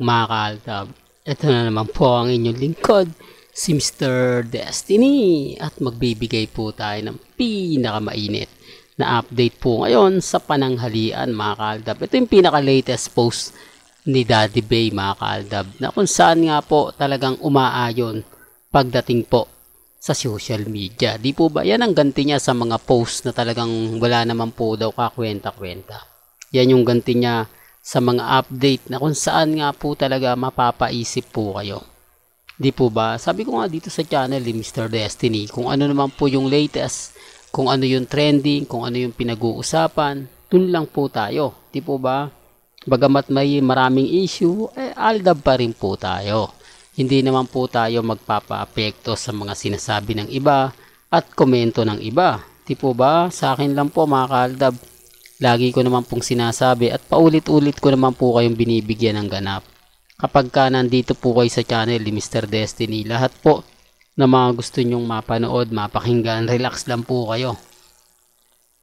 mga kaaltab. Ito na naman po ang inyong lingkod, si Mr. Destiny. At magbibigay po tayo ng pinakamainit na update po ngayon sa pananghalian mga kaaltab. Ito yung pinaka-latest post ni Daddy Bay mga kaaltab, na kung saan nga po talagang umaayon pagdating po sa social media. Di po ba? Yan ang ganti niya sa mga post na talagang wala naman po daw kakwenta-kwenta. Yan yung ganti niya sa mga update na kung saan nga po talaga mapapaisip po kayo. Di po ba? Sabi ko nga dito sa channel ni Mr. Destiny, kung ano naman po yung latest, kung ano yung trending, kung ano yung pinag-uusapan, dun lang po tayo. Di po ba? Bagamat may maraming issue, aldab pa rin po tayo. Hindi naman po tayo magpapa-apekto sa mga sinasabi ng iba at komento ng iba. Di po ba? Sa akin lang po mga kaaldab, lagi ko naman pong sinasabi at paulit-ulit ko naman po kayong binibigyan ng ganap. Kapag ka nandito po kayo sa channel ni Mr. Destiny, lahat po na mga gusto nyong mapanood, mapakinggan, relax lang po kayo.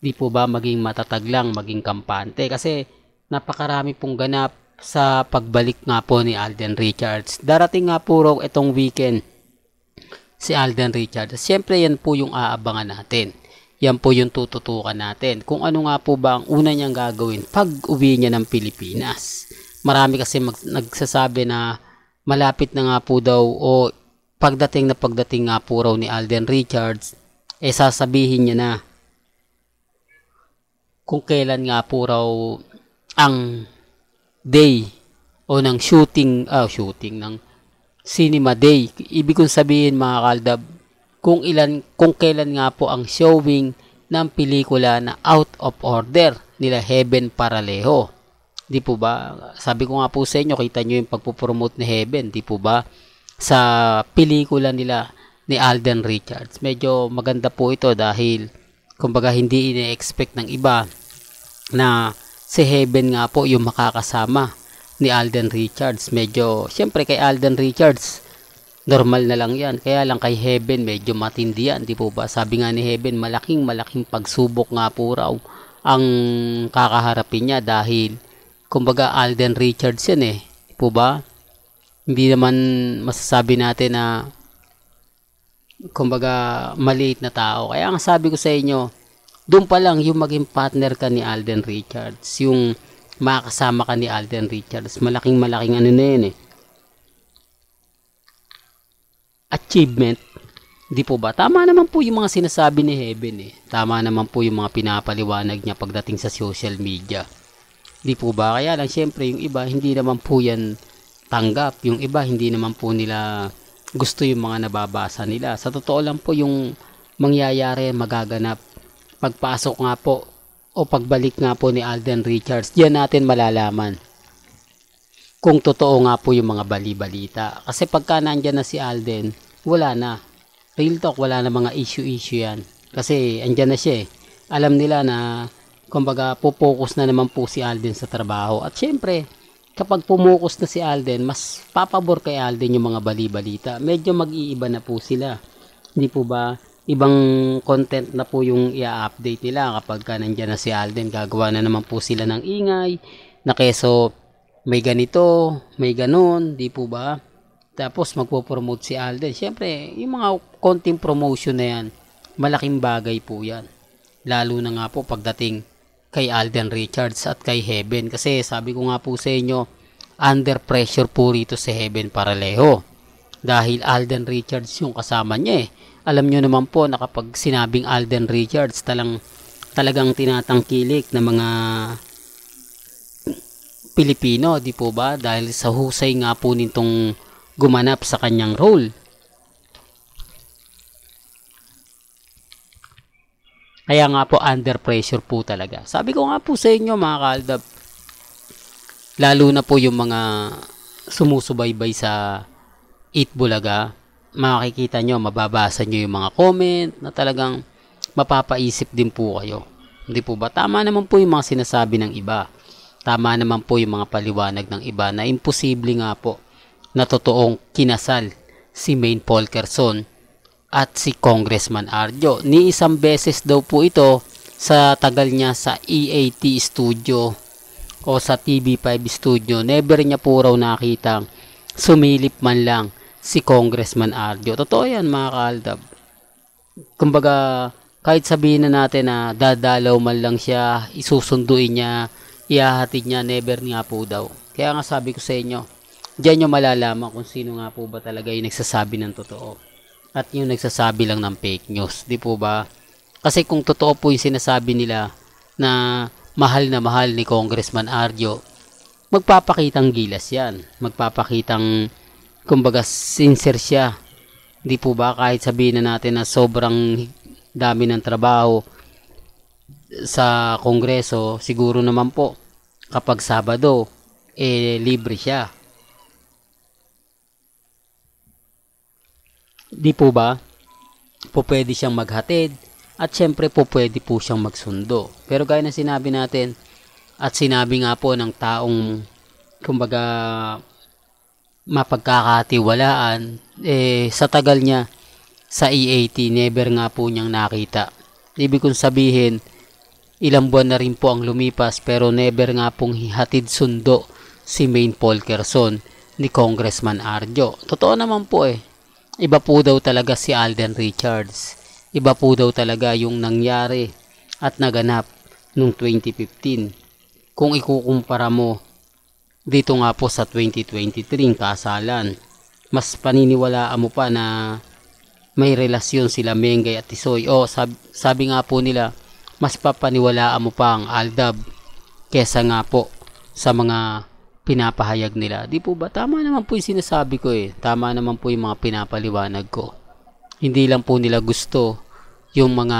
Di po ba maging matatag lang, maging kampante, kasi napakarami pong ganap sa pagbalik nga po ni Alden Richards. Darating nga po raw itong weekend si Alden Richards. Siyempre yan po yung aabangan natin. Yan po yung tututukan natin. Kung ano nga po ba ang una niyang gagawin pag uwi niya ng Pilipinas. Marami kasi nagsasabi na malapit na nga po daw o pagdating nga po raw ni Alden Richards, sasabihin niya na kung kailan nga po raw ang day o ng shooting ng cinema day. Ibig kong sabihin mga kaldab, kung kailan nga po ang showing ng pelikula na Out of Order nila Heaven Paralejo. Di po ba? Sabi ko nga po sa inyo, kita nyo yung pagpupromote ni Heaven, di po ba? Sa pelikula nila ni Alden Richards. Medyo maganda po ito dahil kumbaga hindi ine-expect ng iba na si Heaven nga po yung makakasama ni Alden Richards. Medyo, syempre kay Alden Richards, normal na lang yan. Kaya lang kay Heaven, medyo matindi yan. Di po ba? Sabi nga ni Heaven, malaking pagsubok nga po raw ang kakaharapin niya dahil, kumbaga, Alden Richards yan eh. Di po ba? Hindi naman masasabi natin na, kumbaga, maliit na tao. Kaya ang sabi ko sa inyo, doon pa lang yung maging partner ka ni Alden Richards, yung makasama ka ni Alden Richards, malaking ano na yun eh, achievement. Di po ba? Tama naman po yung mga sinasabi ni Heaven eh. Tama naman po yung mga pinapaliwanag niya pagdating sa social media. Di po ba? Kaya lang syempre yung iba hindi naman po yan tanggap. Yung iba hindi naman po nila gusto yung mga nababasa nila. Sa totoo lang po yung mangyayari, magaganap pagpasok nga po o pagbalik nga po ni Alden Richards, diyan natin malalaman kung totoo nga po yung mga bali-balita. Kasi pagka nandyan na si Alden, wala na. Real talk, wala na mga issue yan. Kasi andyan na siya eh. Alam nila na, kumbaga, pupokus na naman po si Alden sa trabaho. At syempre, kapag pumukus na si Alden, mas papabor kay Alden yung mga bali-balita. Medyo mag-iiba na po sila. Hindi po ba? Ibang content na po yung i-update nila kapag ka nandyan na si Alden. Gagawa na naman po sila ng ingay, na keso may ganito, may ganon, di po ba? Tapos magpo-promote si Alden. Siyempre, yung mga konting promotion na yan, malaking bagay po yan. Lalo na nga po pagdating kay Alden Richards at kay Heaven. Kasi sabi ko nga po sa inyo, under pressure po rito si Heaven Paralejo. Dahil Alden Richards yung kasama niya eh. Alam nyo naman po na kapag sinabing Alden Richards, talagang tinatangkilik na mga Pilipino, di po ba? Dahil sa husay nga po nitong gumanap sa kanyang role. Kaya nga po under pressure po talaga. Sabi ko nga po sa inyo mga kaaldab, lalo na po yung mga sumusubaybay sa Eat Bulaga, makikita nyo, mababasa nyo yung mga comment na talagang mapapaisip din po kayo. Hindi po ba? Tama naman po yung mga sinasabi ng iba. Tama naman po yung mga paliwanag ng iba na imposible nga po na totoong kinasal si Maine Polkerson at si Congressman Arjo. Ni isang beses daw po ito sa tagal niya sa EAT Studio o sa TV5 studio, never niya po raw nakitang sumilip man lang si Congressman Arjo. Totoo yan mga kaaldab. Kumbaga, kahit sabihin na natin na dadalaw man lang siya, isusunduin niya, ihahatid niya, never nga po daw. Kaya nga sabi ko sa inyo, diyan nyo malalaman kung sino nga po ba talaga yung nagsasabi ng totoo at yung nagsasabi lang ng fake news. Di po ba? Kasi kung totoo po yung sinasabi nila na mahal na mahal ni Congressman Arjo, magpapakitang gilas yan. Magpapakitang, kumbaga, sincere siya. Di po ba? Kahit sabihin na natin na sobrang dami ng trabaho sa Kongreso, siguro naman po, kapag Sabado, libre siya. Di po ba? Po pwede siyang maghatid at syempre po pwede po siyang magsundo. Pero gaya na sinabi natin at sinabi nga po ng taong kumbaga mapagkakatiwalaan, sa tagal niya sa EAT, never nga po niyang nakita. Ibig kong sabihin, ilang buwan na rin po ang lumipas pero never nga pong hatid sundo si Maine Polkerson ni Congressman Arjo. Totoo naman po Iba po daw talaga si Alden Richards. Iba po daw talaga yung nangyari at naganap noong 2015. Kung ikukumpara mo dito nga po sa 2023 kasalan, mas paniniwalaan mo pa na may relasyon sila Mengay at Tisoy. Sabi nga po nila, mas papaniwalaan mo pa ang Aldab kesa nga po sa mga pinapahayag nila. Di po ba? Tama naman po yung sinasabi ko Tama naman po yung mga pinapaliwanag ko. Hindi lang po nila gusto yung mga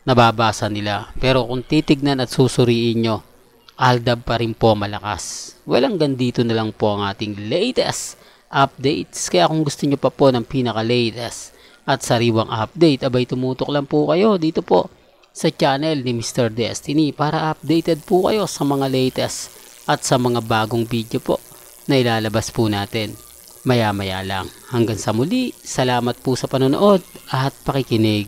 nababasa nila. Pero kung titignan at susuriin nyo, Aldab pa rin po malakas. Well, hanggang dito na lang po ang ating latest updates. Kaya kung gusto nyo pa po ng pinaka-latest at sariwang update, abay tumutok lang po kayo dito po sa channel ni Mr. Destiny para updated po kayo sa mga latest at sa mga bagong video po na ilalabas po natin maya-maya lang. Hanggang sa muli, salamat po sa panonood at pakikinig.